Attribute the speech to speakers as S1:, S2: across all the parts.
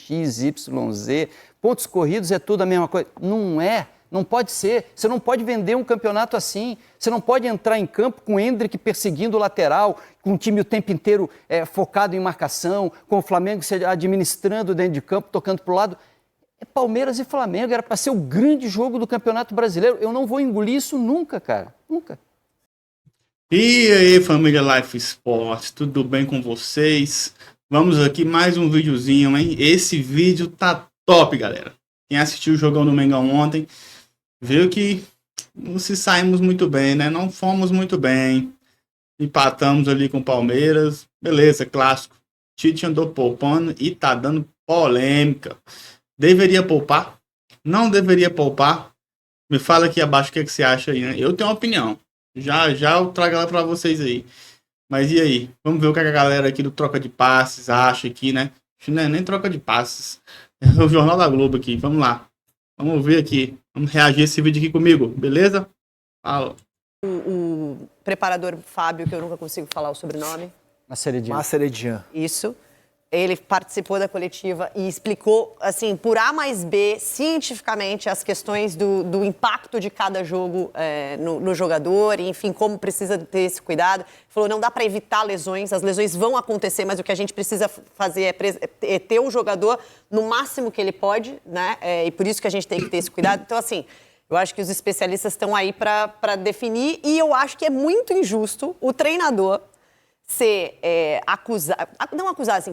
S1: X, Y, Z, pontos corridos é tudo a mesma coisa. Não é. Não pode ser. Você não pode vender um campeonato assim. Você não pode entrar em campo com o Endrick perseguindo o lateral, com o time o tempo inteiro focado em marcação, com o Flamengo se administrando dentro de campo, tocando para o lado. É Palmeiras e Flamengo. Era para ser o grande jogo do Campeonato Brasileiro. Eu não vou engolir isso nunca, cara. Nunca.
S2: E aí, família Life Sports, tudo bem com vocês? Vamos aqui mais um videozinho, hein? Esse vídeo tá top, galera. Quem assistiu o jogão do Mengão ontem viu que não se saímos muito bem, né? Não fomos muito bem. Empatamos ali com o Palmeiras. Beleza, clássico. Tite andou poupando e tá dando polêmica. Deveria poupar? Não deveria poupar? Me fala aqui abaixo o que você acha aí, né? Eu tenho uma opinião. Já eu trago ela pra vocês aí. Mas e aí? Vamos ver o que a galera aqui do Troca de Passes acha aqui, né? Não é nem Troca de Passes. É o Jornal da Globo aqui. Vamos lá. Vamos ver aqui. Vamos reagir a esse vídeo aqui comigo, beleza? Fala.
S3: O preparador Fábio, que eu nunca consigo falar o sobrenome.
S1: Mascheredian.
S3: Isso. Ele participou da coletiva e explicou, assim, por A mais B, cientificamente, as questões do impacto de cada jogo no jogador, e, enfim, como precisa ter esse cuidado. Falou, não dá para evitar lesões, as lesões vão acontecer, mas o que a gente precisa fazer é ter o jogador no máximo que ele pode, né? E por isso que a gente tem que ter esse cuidado. Então, assim, eu acho que os especialistas estão aí para definir, e eu acho que é muito injusto o treinador ser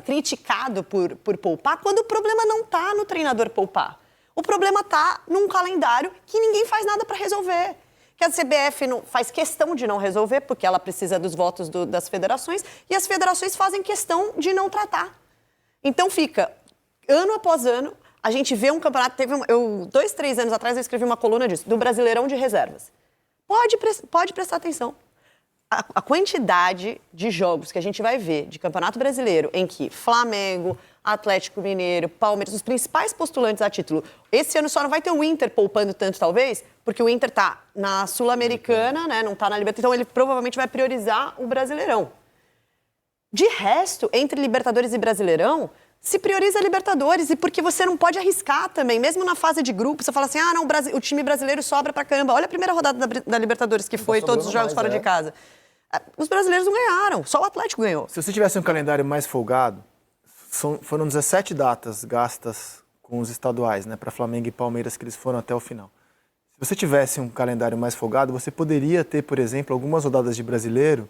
S3: criticado por poupar, quando o problema não está no treinador poupar. O problema está num calendário que ninguém faz nada para resolver. Que a CBF faz questão de não resolver, porque ela precisa dos votos das federações, e as federações fazem questão de não tratar. Então fica, ano após ano, a gente vê um campeonato... 2, 3 anos atrás eu escrevi uma coluna disso, do Brasileirão de Reservas. Pode prestar atenção. A quantidade de jogos que a gente vai ver de Campeonato Brasileiro em que Flamengo, Atlético Mineiro, Palmeiras, os principais postulantes a título. Esse ano só não vai ter o Inter poupando tanto, talvez, porque o Inter tá na Sul-Americana, né, não tá na Libertadores, então ele provavelmente vai priorizar o Brasileirão. De resto, entre Libertadores e Brasileirão, se prioriza a Libertadores, e porque você não pode arriscar também, mesmo na fase de grupo, você fala assim, não, o time brasileiro sobra pra caramba. Olha a primeira rodada da Libertadores, que foi todos os jogos fora de casa. Os brasileiros não ganharam, só o Atlético ganhou.
S4: Se você tivesse um calendário mais folgado, foram 17 datas gastas com os estaduais, né, para Flamengo e Palmeiras, que eles foram até o final. Se você tivesse um calendário mais folgado, você poderia ter, por exemplo, algumas rodadas de brasileiro,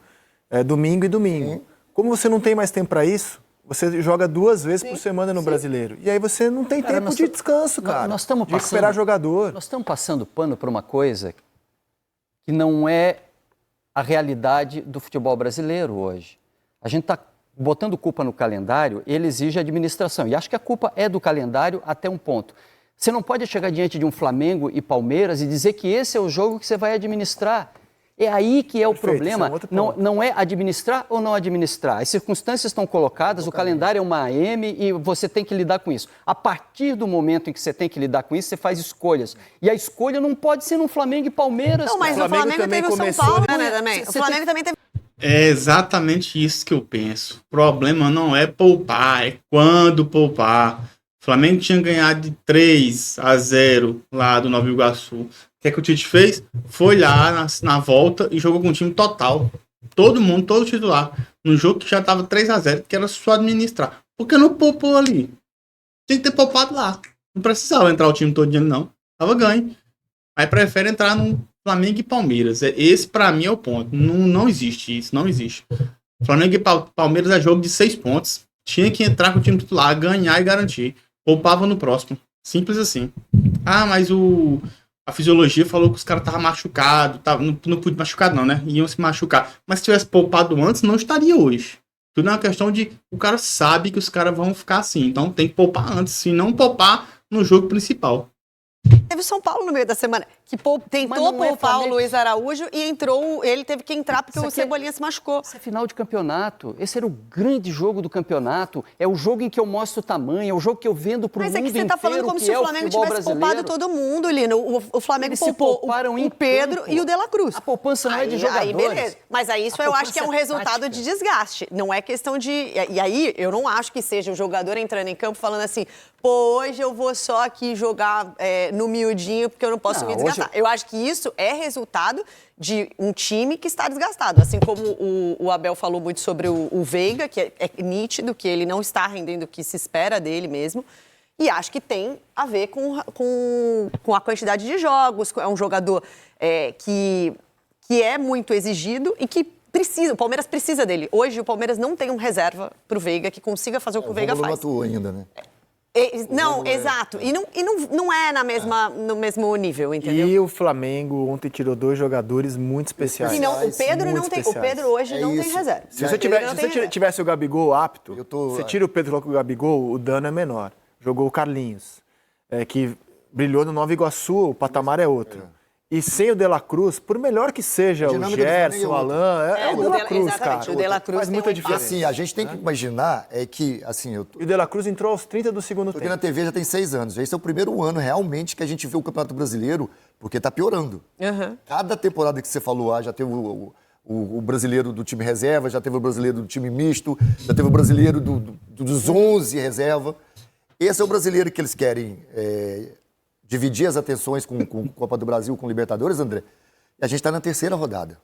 S4: domingo e domingo. Sim. Como você não tem mais tempo para isso, você joga 2 vezes por semana no brasileiro. E aí você não tem tempo de descanso, cara.
S1: Nós estamos
S4: de recuperar jogador.
S1: Nós estamos passando pano para uma coisa que não é a realidade do futebol brasileiro hoje. A gente está botando culpa no calendário, ele exige administração. E acho que a culpa é do calendário até um ponto. Você não pode chegar diante de um Flamengo e Palmeiras e dizer que esse é o jogo que você vai administrar. É aí que é o problema, não é administrar ou não administrar. As circunstâncias estão colocadas, o calendário é uma AM e você tem que lidar com isso. A partir do momento em que você tem que lidar com isso, você faz escolhas. E a escolha não pode ser no Flamengo e Palmeiras.
S3: Não, mas o Flamengo teve o São Paulo, né, também. O Flamengo também teve...
S2: É exatamente isso que eu penso. O problema não é poupar, é quando poupar. O Flamengo tinha ganhado de 3-0 lá do Nova Iguaçu. O que o Tite fez? Foi lá na volta e jogou com o time total. Todo mundo, todo titular. Num jogo que já estava 3-0, que era só administrar. Por que não poupou ali? Tinha que ter poupado lá. Não precisava entrar o time todo dia, não. Tava ganho. Aí prefere entrar no Flamengo e Palmeiras. Esse, pra mim, é o ponto. Não existe isso, não existe. Flamengo e Palmeiras é jogo de 6 pontos. Tinha que entrar com o time titular, ganhar e garantir. Poupava no próximo. Simples assim. Mas a fisiologia falou que os caras estavam machucados. Não pude machucado não, né? Iam se machucar. Mas se tivesse poupado antes, não estaria hoje. Tudo é uma questão de... O cara sabe que os caras vão ficar assim. Então tem que poupar antes. Se não poupar no jogo principal.
S3: Teve São Paulo no meio da semana, que tentou poupar o Luiz Araújo e ele teve que entrar porque o Cebolinha se machucou.
S1: Esse é final de campeonato, esse era o grande jogo do campeonato, é o jogo em que eu mostro o tamanho, é o jogo que eu vendo pro mundo inteiro.
S3: Mas é que você tá falando como se o Flamengo tivesse poupado todo mundo, Lino. O Flamengo poupou o Pedro e o De La Cruz.
S1: A poupança não é de jogadores.
S3: Aí, beleza. Mas aí isso eu acho que é um resultado de desgaste. Não é questão de... E aí eu não acho que seja o jogador entrando em campo falando assim, pô, hoje eu vou só aqui jogar no miudinho porque eu não posso me desgastar. Eu acho que isso é resultado de um time que está desgastado. Assim como o Abel falou muito sobre o Veiga, que é nítido que ele não está rendendo o que se espera dele mesmo. E acho que tem a ver com a quantidade de jogos. É um jogador que é muito exigido e que o Palmeiras precisa dele. Hoje o Palmeiras não tem um reserva para o Veiga que consiga fazer o que o Veiga faz.
S5: Não atuou ainda, né?
S3: Não, exato. E não é no mesmo nível, entendeu?
S4: E o Flamengo ontem tirou 2 jogadores muito especiais.
S3: E não, o Pedro não tem. O Pedro hoje não tem reserva.
S4: Se você tivesse o Gabigol apto, você tira o Pedro e coloca o Gabigol, o dano é menor. Jogou o Carlinhos, que brilhou no Nova Iguaçu, o patamar é outro. E sem o De La Cruz, por melhor que seja o Gerson, o Alain, é o De La Cruz, cara.
S3: O De La Cruz
S4: faz muita diferença.
S5: Assim, a gente tem que imaginar que, assim...
S4: E o De La Cruz entrou aos 30 do segundo tempo.
S5: Porque na TV já tem 6 anos. Esse é o primeiro ano, realmente, que a gente vê o Campeonato Brasileiro, porque tá piorando. Cada temporada que você falou, já teve o brasileiro do time reserva, já teve o brasileiro do time misto, já teve o brasileiro dos 11 reserva. Esse é o brasileiro que eles querem... dividir as atenções com Copa do Brasil, com Libertadores, André, e a gente está na 3ª rodada.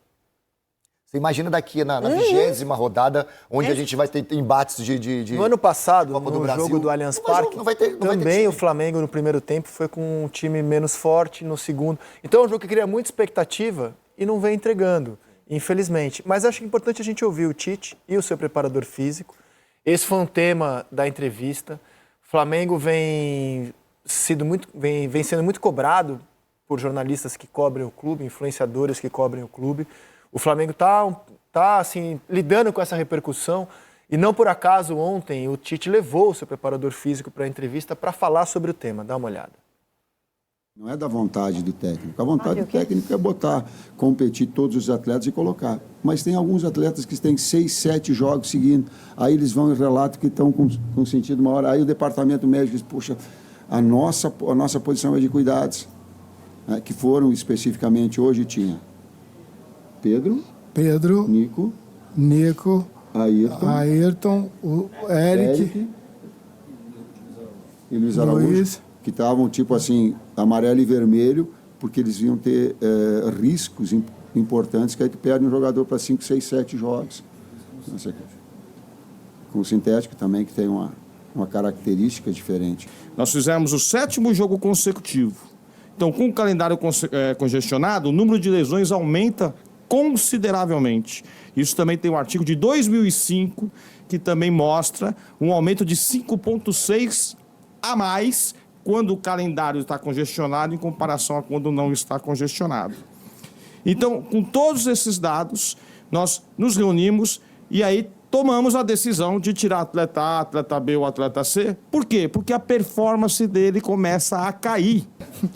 S5: Você imagina daqui na 20ª rodada, onde a gente vai ter embates de
S4: No ano passado,
S5: Copa
S4: no jogo do Allianz Parque, também o Flamengo no primeiro tempo foi com um time menos forte no segundo. Então é um jogo que cria muita expectativa e não vem entregando, infelizmente. Mas acho importante a gente ouvir o Tite e o seu preparador físico. Esse foi um tema da entrevista. O Flamengo vem sendo muito cobrado por jornalistas que cobrem o clube, influenciadores que cobrem o clube. O Flamengo tá assim, lidando com essa repercussão e não por acaso ontem o Tite levou o seu preparador físico para a entrevista para falar sobre o tema. Dá uma olhada.
S6: Não é da vontade do técnico. A vontade do técnico é competir todos os atletas e colocar. Mas tem alguns atletas que têm 6, 7 jogos seguindo. Aí eles vão e relatam que estão com sentido maior. Aí o departamento médico diz, puxa, a nossa posição é de cuidados, né, que foram especificamente hoje tinha Pedro, Nico, Ayrton, o Eric e Luiz Araújo, que estavam tipo assim, amarelo e vermelho, porque eles iam ter riscos importantes, que aí tu perde um jogador para 5, 6, 7 jogos. Com o sintético também, que tem uma característica diferente.
S7: Nós fizemos o 7º jogo consecutivo. Então, com o calendário congestionado, o número de lesões aumenta consideravelmente. Isso também tem um artigo de 2005, que também mostra um aumento de 5,6 a mais quando o calendário está congestionado em comparação a quando não está congestionado. Então, com todos esses dados, nós nos reunimos e aí tomamos a decisão de tirar atleta A, atleta B ou atleta C. Por quê? Porque a performance dele começa a cair.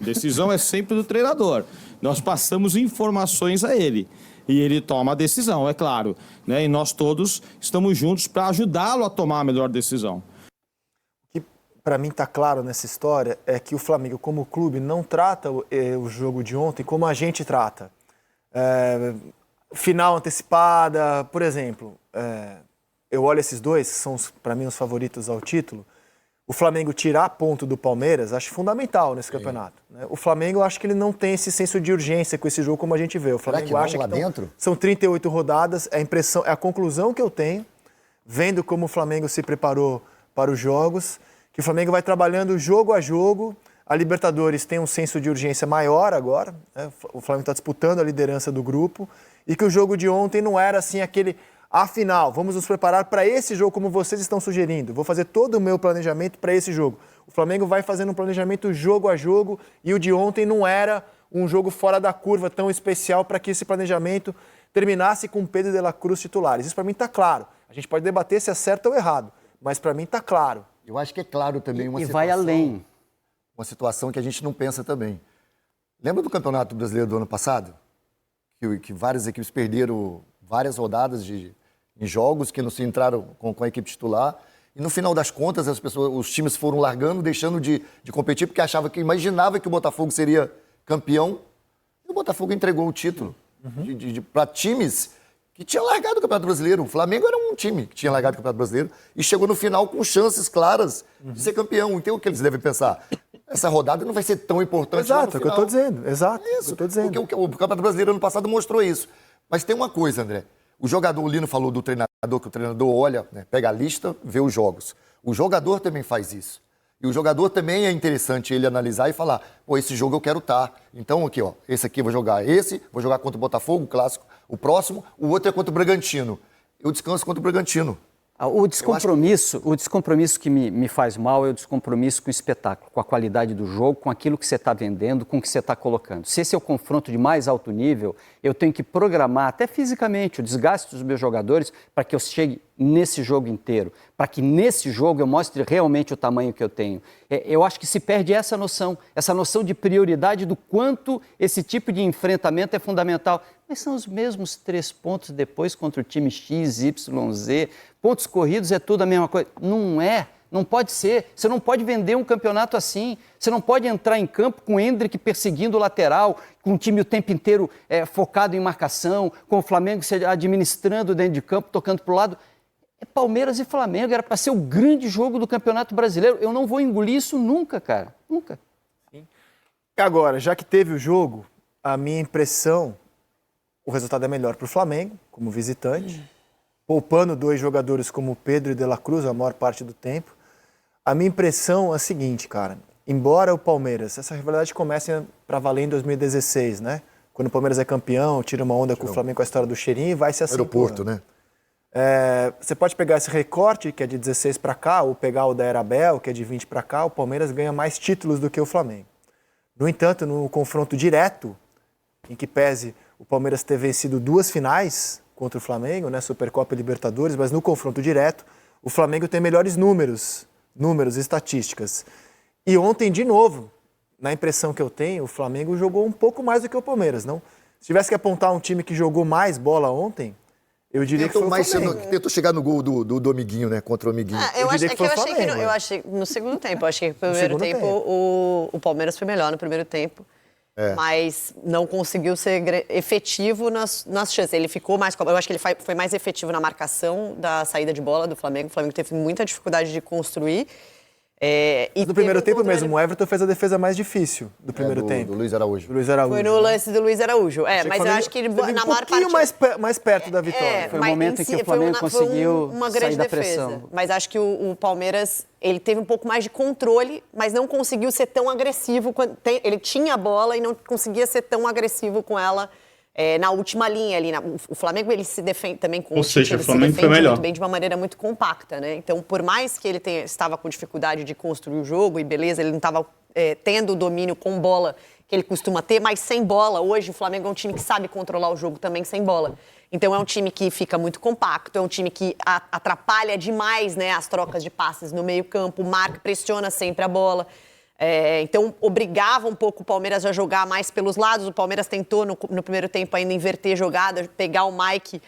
S7: A decisão é sempre do treinador. Nós passamos informações a ele. E ele toma a decisão, é claro. Né? E nós todos estamos juntos para ajudá-lo a tomar a melhor decisão.
S4: O que para mim está claro nessa história é que o Flamengo, como clube, não trata o jogo de ontem como a gente trata. Final antecipada, por exemplo... eu olho esses dois, que são, para mim, os favoritos ao título. O Flamengo tirar ponto do Palmeiras, acho fundamental nesse campeonato. Né? O Flamengo, acho que ele não tem esse senso de urgência com esse jogo como a gente vê. O Flamengo acha que são 38 rodadas, é a conclusão que eu tenho, vendo como o Flamengo se preparou para os jogos, que o Flamengo vai trabalhando jogo a jogo. A Libertadores tem um senso de urgência maior agora, né? O Flamengo está disputando a liderança do grupo, e que o jogo de ontem não era assim aquele... Afinal, vamos nos preparar para esse jogo como vocês estão sugerindo. Vou fazer todo o meu planejamento para esse jogo. O Flamengo vai fazendo um planejamento jogo a jogo e o de ontem não era um jogo fora da curva tão especial para que esse planejamento terminasse com Pedro de La Cruz titulares. Isso para mim está claro. A gente pode debater se é certo ou errado, mas para mim está claro.
S5: Eu acho que é claro também uma
S1: situação...
S5: E vai
S1: além.
S5: Uma situação que a gente não pensa também. Lembra do Campeonato Brasileiro do ano passado? Que várias equipes perderam várias rodadas em jogos, que não se entraram com a equipe titular. E no final das contas, os times foram largando, deixando de competir, porque imaginava que o Botafogo seria campeão. E o Botafogo entregou o título para times que tinham largado o Campeonato Brasileiro. O Flamengo era um time que tinha largado o Campeonato Brasileiro e chegou no final com chances claras de ser campeão. Então, o que eles devem pensar? Essa rodada não vai ser tão importante.
S4: Exato, é o que eu estou dizendo. Exato, é isso. O que eu estou dizendo.
S5: O Campeonato Brasileiro ano passado mostrou isso. Mas tem uma coisa, André. O jogador, o Lino falou do treinador, que o treinador olha, né, pega a lista, vê os jogos. O jogador também faz isso. E o jogador também é interessante ele analisar e falar, pô, esse jogo eu quero estar. Então, aqui, ó, esse aqui eu vou jogar vou jogar contra o Botafogo, o clássico, o próximo, o outro é contra o Bragantino. Eu descanso contra o Bragantino.
S1: O descompromisso que me faz mal é o descompromisso com o espetáculo, com a qualidade do jogo, com aquilo que você está vendendo, com o que você está colocando. Se esse é o confronto de mais alto nível, eu tenho que programar, até fisicamente, o desgaste dos meus jogadores para que eu chegue nesse jogo inteiro, para que nesse jogo eu mostre realmente o tamanho que eu tenho. Eu acho que se perde essa noção de prioridade do quanto esse tipo de enfrentamento é fundamental. Mas são os mesmos 3 pontos depois contra o time X, Y, Z. Pontos corridos é tudo a mesma coisa. Não é, não pode ser. Você não pode vender um campeonato assim. Você não pode entrar em campo com o Endrick perseguindo o lateral, com o time o tempo inteiro focado em marcação, com o Flamengo se administrando dentro de campo, tocando para o lado. É Palmeiras e Flamengo, era para ser o grande jogo do Campeonato Brasileiro. Eu não vou engolir isso nunca, cara. Nunca.
S4: Sim. Agora, já que teve o jogo, a minha impressão, o resultado é melhor para o Flamengo, como visitante, poupando 2 jogadores como o Pedro e De La Cruz a maior parte do tempo. A minha impressão é a seguinte, cara, embora o Palmeiras, essa rivalidade comece para valer em 2016, né? Quando o Palmeiras é campeão, tira uma onda com o Flamengo com a história do cheirinho e vai se acentuando.
S5: Aeroporto, né?
S4: Você pode pegar esse recorte, que é de 16 para cá, ou pegar o da Era Abel, que é de 20 para cá, o Palmeiras ganha mais títulos do que o Flamengo. No entanto, no confronto direto, em que pese o Palmeiras ter vencido 2 finais contra o Flamengo, né, Supercopa e Libertadores, mas no confronto direto, o Flamengo tem melhores números, estatísticas. E ontem, de novo, na impressão que eu tenho, o Flamengo jogou um pouco mais do que o Palmeiras, não? Se tivesse que apontar um time que jogou mais bola ontem, eu diria que foi o Flamengo.
S5: Tentou chegar no gol do Amiguinho, né? Contra o Amiguinho.
S3: Eu achei que no segundo tempo. Eu achei que no primeiro tempo o Palmeiras foi melhor no primeiro tempo. Mas não conseguiu ser efetivo nas chances. Ele ficou mais... Eu acho que ele foi mais efetivo na marcação da saída de bola do Flamengo. O Flamengo teve muita dificuldade de construir.
S4: No primeiro tempo mesmo, o Everton fez a defesa mais difícil do primeiro tempo.
S5: Do Luiz Araújo.
S3: Foi no lance do Luiz Araújo. Mas eu acho que ele, na maior parte...
S4: mais perto da vitória.
S1: Foi o momento em que o Flamengo conseguiu
S3: uma grande
S1: sair da
S3: defesa.
S1: pressão.
S3: Mas acho que o Palmeiras, ele teve um pouco mais de controle, mas não conseguiu ser tão agressivo. Ele tinha a bola e não conseguia ser tão agressivo com ela na última linha ali. O Flamengo, ele se defende também
S2: Ou seja, o Flamengo foi melhor.
S3: Muito bem, de uma maneira muito compacta, né? Então, por mais que ele estava com dificuldade de construir o jogo, e beleza, ele não estava tendo o domínio com bola que ele costuma ter, mas sem bola. Hoje, o Flamengo é um time que sabe controlar o jogo também sem bola. Então, é um time que fica muito compacto, é um time que atrapalha demais, né, as trocas de passes no meio-campo, marca, pressiona sempre a bola. Então, obrigava um pouco o Palmeiras a jogar mais pelos lados. O Palmeiras tentou, no primeiro tempo, ainda inverter jogada, pegar o Mike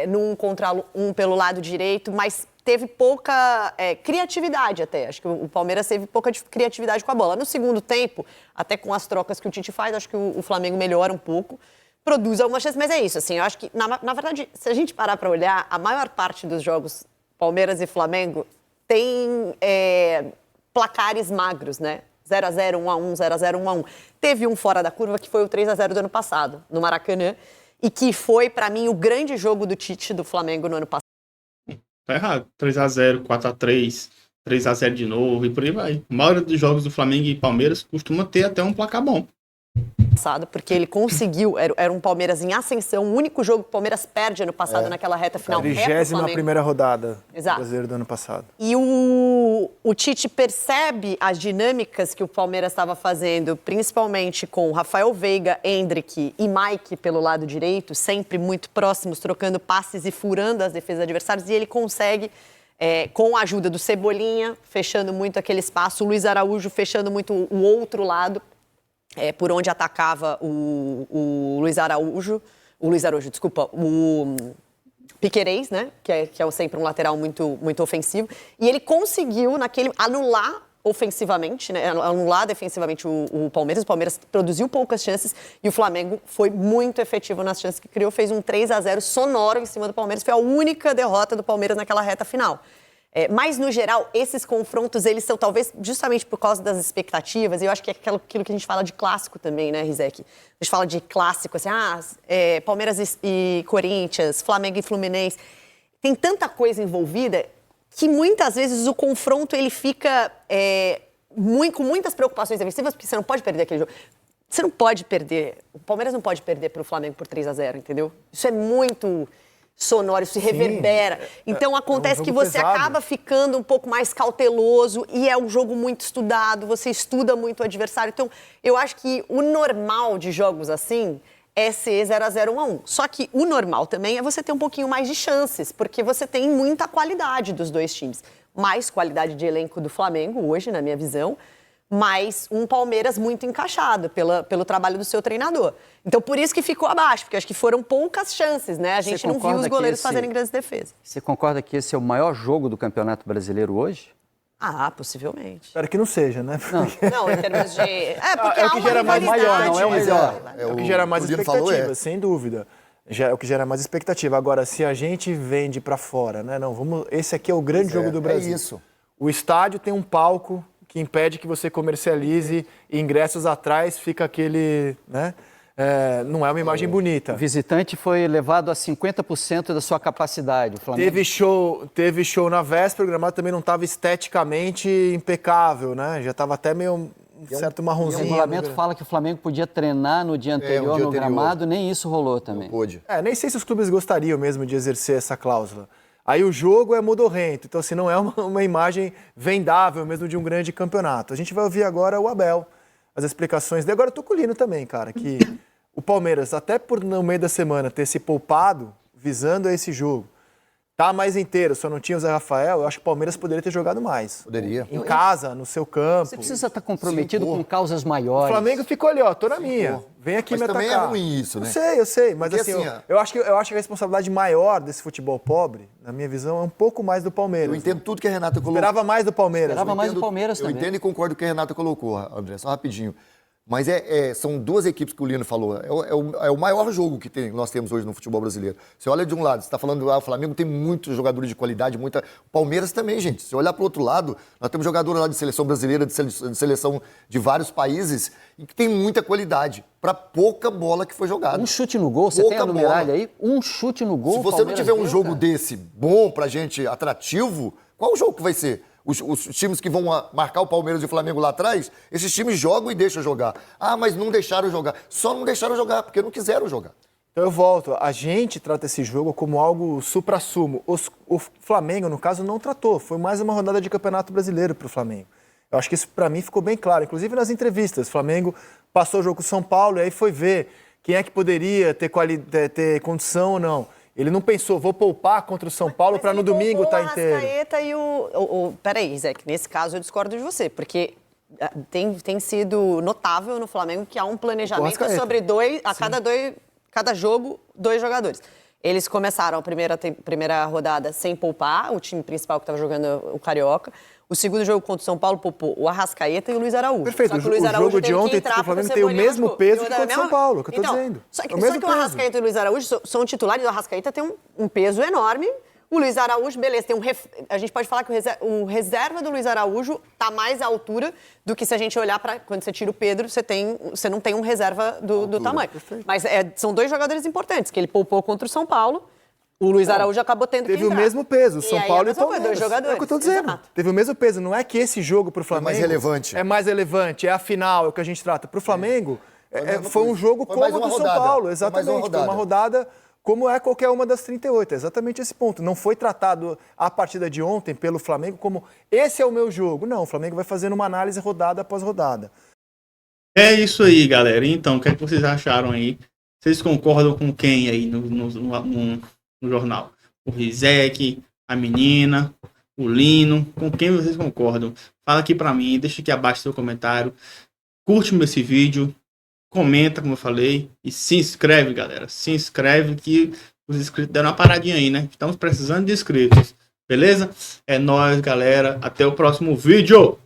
S3: num contra um pelo lado direito, mas teve pouca criatividade até. Acho que o Palmeiras teve pouca criatividade com a bola. No segundo tempo, até com as trocas que o Tite faz, acho que o Flamengo melhora um pouco, produz algumas chances, mas é isso. Assim, eu acho que, na verdade, se a gente parar para olhar, a maior parte dos jogos Palmeiras e Flamengo tem... placares magros, né? 0-0, 1-1, 0-0, 1-1. Teve um fora da curva que foi o 3-0 do ano passado, no Maracanã, e que foi, para mim, o grande jogo do Tite do Flamengo no ano passado.
S2: Tá errado. 3-0, 4-3, 3-0 de novo e por aí vai. A maioria dos jogos do Flamengo e Palmeiras costuma ter até um placar bom.
S3: Porque ele conseguiu, era um Palmeiras em ascensão, o único jogo que o Palmeiras perde ano passado naquela reta final.
S4: 21ª rodada do
S3: Exato.
S4: Brasileiro do ano passado.
S3: E o Tite percebe as dinâmicas que o Palmeiras estava fazendo, principalmente com Rafael Veiga, Endrick e Mike pelo lado direito, sempre muito próximos, trocando passes e furando as defesas adversárias, e ele consegue... com a ajuda do Cebolinha, fechando muito aquele espaço, o Luiz Araújo fechando muito o outro lado. por onde atacava o Luiz Araújo, desculpa, o Piquerez, né? Que é sempre um lateral muito, muito ofensivo. E ele conseguiu, anular ofensivamente, né? Anular defensivamente o Palmeiras. O Palmeiras produziu poucas chances e o Flamengo foi muito efetivo nas chances que criou. Fez um 3-0 sonoro em cima do Palmeiras. Foi a única derrota do Palmeiras naquela reta final. Mas, no geral, esses confrontos, eles são talvez justamente por causa das expectativas, e eu acho que é aquilo que a gente fala de clássico também, né, Rizek? A gente fala de clássico, assim, Palmeiras e Corinthians, Flamengo e Fluminense. Tem tanta coisa envolvida que muitas vezes o confronto ele fica com muitas preocupações defensivas, porque você não pode perder aquele jogo. Você não pode perder, o Palmeiras não pode perder para o Flamengo por 3-0, entendeu? Isso é muito sonoro, isso reverbera. Então acontece que você acaba ficando um pouco mais cauteloso e é um jogo muito estudado, você estuda muito o adversário. Então eu acho que o normal de jogos assim é ser 0-0, 1-1. Só que o normal também é você ter um pouquinho mais de chances, porque você tem muita qualidade dos dois times. Mais qualidade de elenco do Flamengo hoje, na minha visão, mas um Palmeiras muito encaixado pelo trabalho do seu treinador. Então, por isso que ficou abaixo, porque acho que foram poucas chances, né? A gente não viu os goleiros fazerem grandes defesas.
S1: Você concorda que esse é o maior jogo do Campeonato Brasileiro hoje?
S3: Possivelmente.
S4: Espero que não seja, né?
S3: Não, em termos de... porque
S4: é o que gera mais
S1: maior, não é o melhor.
S4: É o que gera mais expectativa, sem dúvida. É o que gera mais expectativa. Agora, se a gente vende para fora, né? Esse aqui é o grande jogo do Brasil.
S5: É isso.
S4: O estádio tem um palco que impede que você comercialize e ingressos atrás fica aquele, né? Não é uma imagem bonita.
S1: O visitante foi levado a 50% da sua capacidade. O Flamengo...
S4: Teve show na véspera, o gramado também não estava esteticamente impecável, né? Já estava até meio um certo marronzinho.
S1: O regulamento fala que o Flamengo podia treinar no dia anterior no gramado, nem isso rolou também.
S5: Não pôde.
S4: Nem sei se os clubes gostariam mesmo de exercer essa cláusula. Aí o jogo é modorrento, então assim, não é uma imagem vendável mesmo de um grande campeonato. A gente vai ouvir agora o Abel, as explicações dele. Agora eu tô com o Lino também, cara, que o Palmeiras, até por no meio da semana ter se poupado, visando a esse jogo, tá mais inteiro, só não tinha o Zé Rafael, eu acho que o Palmeiras poderia ter jogado mais.
S5: Poderia.
S4: Em casa, no seu campo.
S1: Você precisa estar comprometido com causas maiores.
S4: O Flamengo ficou ali, tô na minha. Vem aqui me atacar.
S5: Mas também é ruim isso, né?
S4: Eu sei, mas
S5: porque,
S4: assim, eu acho que a responsabilidade maior desse futebol pobre, na minha visão, é um pouco mais do Palmeiras.
S5: Eu entendo tudo que a Renata colocou.
S4: Esperava mais do Palmeiras.
S1: Esperava mais do Palmeiras também.
S5: Eu entendo e concordo com o que a Renata colocou, André, só rapidinho. Mas são duas equipes que o Lino falou. É o maior jogo que nós temos hoje no futebol brasileiro. Você olha de um lado, você está falando o Flamengo tem muitos jogadores de qualidade, O Palmeiras também, gente. Se olhar para o outro lado, nós temos jogadores lá de seleção brasileira, de seleção de vários países, e que tem muita qualidade, para pouca bola que foi jogada.
S1: Um chute no gol, você tem a numeralha aí? Um chute no gol.
S5: Se você não tiver um jogo desse bom pra gente, atrativo, qual o jogo que vai ser? Os times que vão marcar o Palmeiras e o Flamengo lá atrás, esses times jogam e deixam jogar. Mas não deixaram jogar. Só não deixaram jogar, porque não quiseram jogar.
S4: Então eu volto. A gente trata esse jogo como algo supra-sumo. O Flamengo, no caso, não tratou. Foi mais uma rodada de Campeonato Brasileiro para o Flamengo. Eu acho que isso, para mim, ficou bem claro. Inclusive nas entrevistas. O Flamengo passou o jogo com o São Paulo e aí foi ver quem é que poderia ter condição ou não. Ele não pensou, vou poupar contra o São Paulo para no domingo estar inteiro.
S3: Arrascaeta e Peraí, Zé, que nesse caso eu discordo de você, porque tem sido notável no Flamengo que há um planejamento sobre cada jogo, 2 jogadores. Eles começaram a primeira rodada sem poupar, o time principal que estava jogando o Carioca. O segundo jogo contra o São Paulo poupou o Arrascaeta e o Luiz Araújo.
S4: Perfeito, o jogo de ontem, o Flamengo tem o mesmo peso que contra o São Paulo, que eu estou dizendo.
S3: Só que o Arrascaeta e o Luiz Araújo são titulares, o Arrascaeta tem um peso enorme. O Luiz Araújo, beleza, a gente pode falar que o reserva do Luiz Araújo está mais à altura do que se a gente olhar para quando você tira o Pedro, você não tem um reserva do tamanho. Perfeito. Mas são 2 jogadores importantes, que ele poupou contra o São Paulo. O Luiz Araújo acabou tendo que entrar.
S4: Teve o mesmo peso, São Paulo e o Palmeiras.
S3: 2 jogadores.
S4: É o que eu estou dizendo. Exato. Teve o mesmo peso. Não é que esse jogo para o Flamengo...
S5: É mais relevante.
S4: É a final, é o que a gente trata. Para o Flamengo, foi um jogo como o do São Paulo. Exatamente. Foi uma rodada como é qualquer uma das 38. É exatamente esse ponto. Não foi tratado a partida de ontem pelo Flamengo como esse é o meu jogo. Não, o Flamengo vai fazendo uma análise rodada após rodada.
S2: É isso aí, galera. Então, o que é que vocês acharam aí? Vocês concordam com quem aí no jornal? O Rizek, a menina, o Lino, com quem vocês concordam? Fala aqui pra mim, deixa aqui abaixo seu comentário, curte esse vídeo, comenta, como eu falei, e se inscreve, galera. Se inscreve que os inscritos deram uma paradinha aí, né? Estamos precisando de inscritos, beleza? É nóis, galera. Até o próximo vídeo.